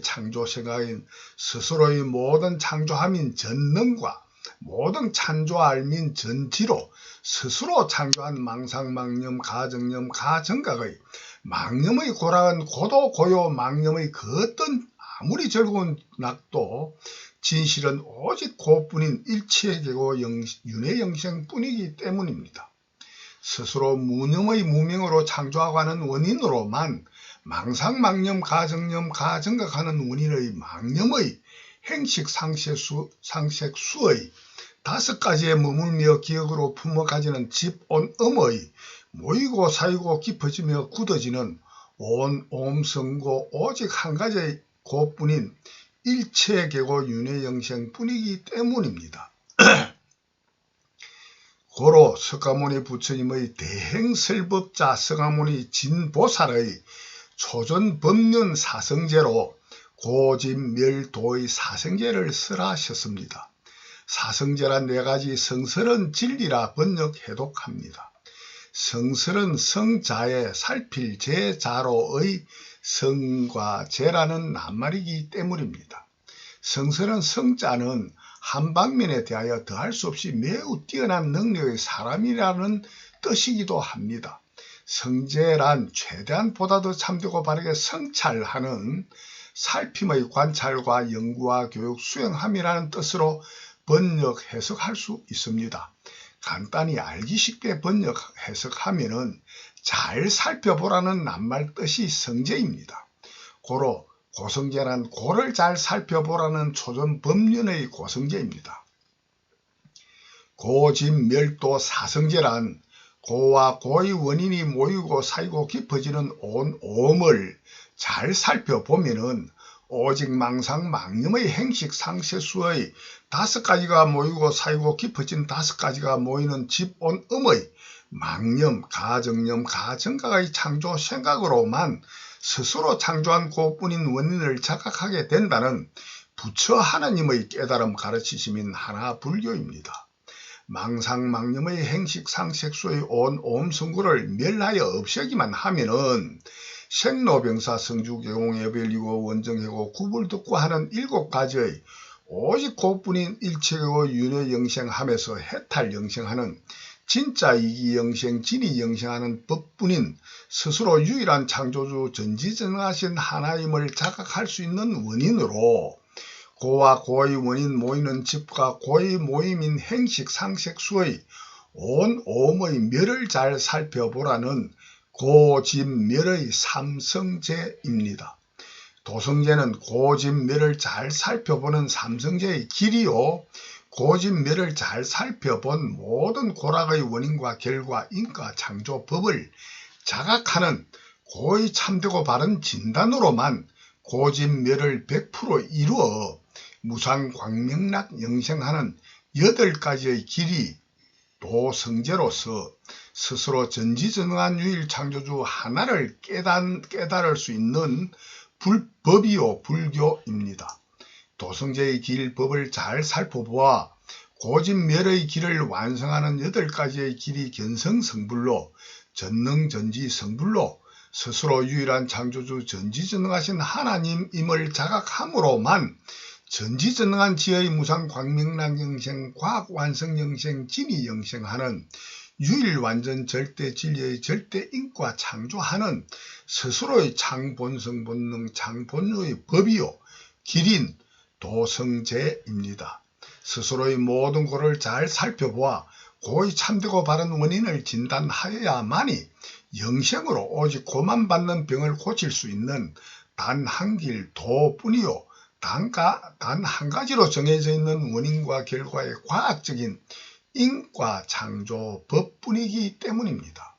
창조 생각인 스스로의 모든 창조함인 전능과 모든 창조알민 전지로 스스로 창조한 망상망념, 가정념, 가정각의 망념의 고락은 고도 고요 망념의 그 어떤 아무리 즐거운 낙도 진실은 오직 고뿐인 일체계고 윤회영생뿐이기 때문입니다. 스스로 무념의 무명으로 창조하고 하는 원인으로만 망상망념, 가정념, 가정각하는 원인의 망념의 행식 상색수의 5가지에 머물며 기억으로 품어 가지는 집온음의 모이고 사이고 깊어지며 굳어지는 온, 옴성고 오직 한 가지의 고뿐인 일체계고 윤회영생뿐이기 때문입니다. 고로 석가모니 부처님의 대행설법자 석가모니 진보살의 초전법륜 사성제로 고진멸도의 사성제를 설하셨습니다. 사성제란 4가지 성설은 진리라 번역해독합니다. 성설은 성자의 살필 제자로의 성과 제라는 낱말이기 때문입니다. 성설은 성자는 한 방면에 대하여 더할 수 없이 매우 뛰어난 능력의 사람이라는 뜻이기도 합니다. 성제란 최대한 보다 더 참되고 바르게 성찰하는 살핌의 관찰과 연구와 교육 수행함이라는 뜻으로 번역 해석할 수 있습니다. 간단히 알기 쉽게 번역 해석하면은 잘 살펴보라는 낱말 뜻이 성제입니다. 고로 고성제란 고를 잘 살펴보라는 초전 법륜의 고성제입니다. 고진멸도 사성제란 고와 고의 원인이 모이고 사이고 깊어지는 온 오음을 잘 살펴보면은 오직 망상 망념의 행식 상세수의 5가지가 모이고 사이고 깊어진 5가지가 모이는 집온음의 망념, 가정념, 가정각의 창조 생각으로만 스스로 창조한 고뿐인 원인을 자각하게 된다는 부처 하나님의 깨달음 가르치심인 하나 불교입니다. 망상망념의 행식 상색수의 온 오음성구를 멸하여 없애기만 하면은 생로병사 성주계공예별이고 원정해고 구불듣고 하는 7가지의 오직 고뿐인 일체계고 윤회영생하면서 해탈영생하는 진짜 이기영생 진이영생하는 법뿐인 스스로 유일한 창조주 전지전능하신 하나님을 자각할 수 있는 원인으로 고와 고의 원인 모이는 집과 고의 모임인 행식 상색수의 온 오음의 멸을 잘 살펴보라는 고집멸의 삼성제입니다. 도성제는 고집멸을 잘 살펴보는 삼성제의 길이요, 고집멸을 잘 살펴본 모든 고락의 원인과 결과, 인과, 창조, 법을 자각하는 고의 참되고 바른 진단으로만 고집멸을 100% 이루어 무상광명락 영생하는 8가지의 길이 도성제로서 스스로 전지전능한 유일창조주 하나를 깨달을 수 있는 불법이요 불교입니다. 도성제의 길 법을 잘 살펴보아 고집멸의 길을 완성하는 8가지의 길이 견성성불로 전능전지성불로 스스로 유일한 창조주 전지전능하신 하나님임을 자각함으로만 전지전능한 지혜의 무상광명락영생 과학완성영생 진이영생하는 유일완전 절대진리의 절대인과 창조하는 스스로의 창본성본능 창본유의 법이요 길인 도성제입니다. 스스로의 모든 고를 잘 살펴보아 고의 참되고 바른 원인을 진단하여야만이 영생으로 오직 고만 받는 병을 고칠 수 있는 단 한 길 도뿐이요 단 한 가지로 정해져 있는 원인과 결과의 과학적인 인과 창조 법뿐이기 때문입니다.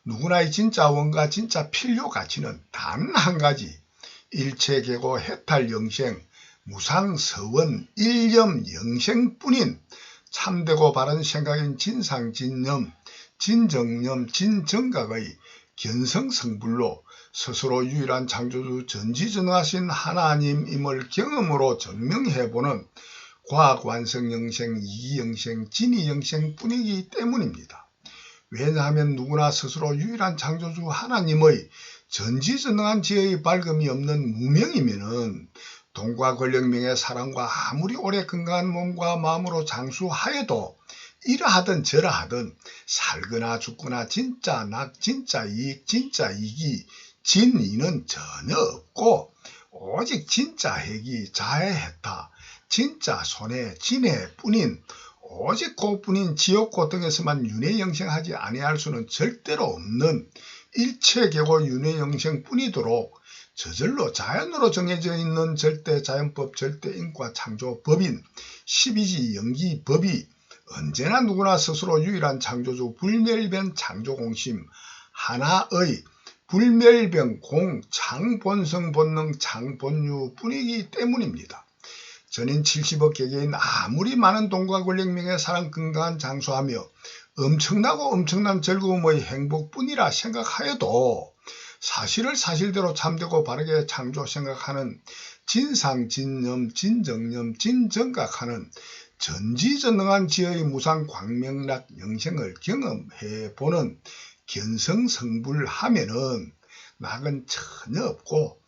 누구나의 진짜 원과 진짜 필요 가치는 단 한 가지, 일체계고 해탈영생, 무상서원, 일념영생뿐인 참되고 바른 생각인 진상진념, 진정념, 진정각의 견성성불로 스스로 유일한 창조주 전지전능하신 하나님임을 경험으로 증명해보는 과학완성영생, 이기영생, 진이영생뿐이기 때문입니다. 왜냐하면 누구나 스스로 유일한 창조주 하나님의 전지전능한 지혜의 밝음이 없는 무명이면은 돈과 권력, 명예, 사랑과 아무리 오래 건강한 몸과 마음으로 장수하여도 이러하든 저러하든 살거나 죽거나 진짜 낙, 진짜 이익, 진짜 이기, 진이는 전혀 없고 오직 진짜 핵이 자해했다. 진짜 손해, 진해뿐인 오직 그뿐인 지옥고 등에서만 윤회영생하지 아니할 수는 절대로 없는 일체계고 윤회영생뿐이도록 저절로 자연으로 정해져 있는 절대자연법, 절대인과 창조법인 12지 영기법이 언제나 누구나 스스로 유일한 창조주 불멸변 창조공심 하나의 불멸변 공 창본성 본능 창본유뿐이기 때문입니다. 전인 70억 개개인 아무리 많은 돈과 권력, 명예, 사랑, 건강한 장수하며 엄청난 즐거움의 행복뿐이라 생각하여도 사실을 사실대로 참되고 바르게 창조 생각하는 진상, 진념, 진정념, 진정각하는 전지전능한 지혜의 무상 광명락 영생을 경험해보는 견성성불하면은 낙은 전혀 없고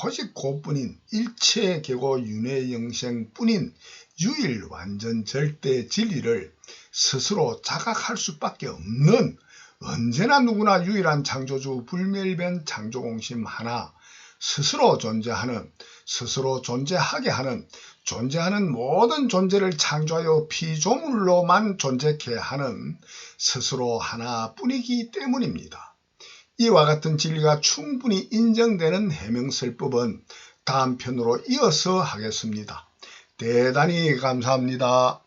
오직 그뿐인 일체계고 윤회영생뿐인 유일 완전 절대 진리를 스스로 자각할 수밖에 없는 언제나 누구나 유일한 창조주 불멸변 창조공심 하나, 스스로 존재하는, 스스로 존재하게 하는, 존재하는 모든 존재를 창조하여 피조물로만 존재케 하는 스스로 하나뿐이기 때문입니다. 이와 같은 진리가 충분히 인정되는 해명설법은 다음 편으로 이어서 하겠습니다. 대단히 감사합니다.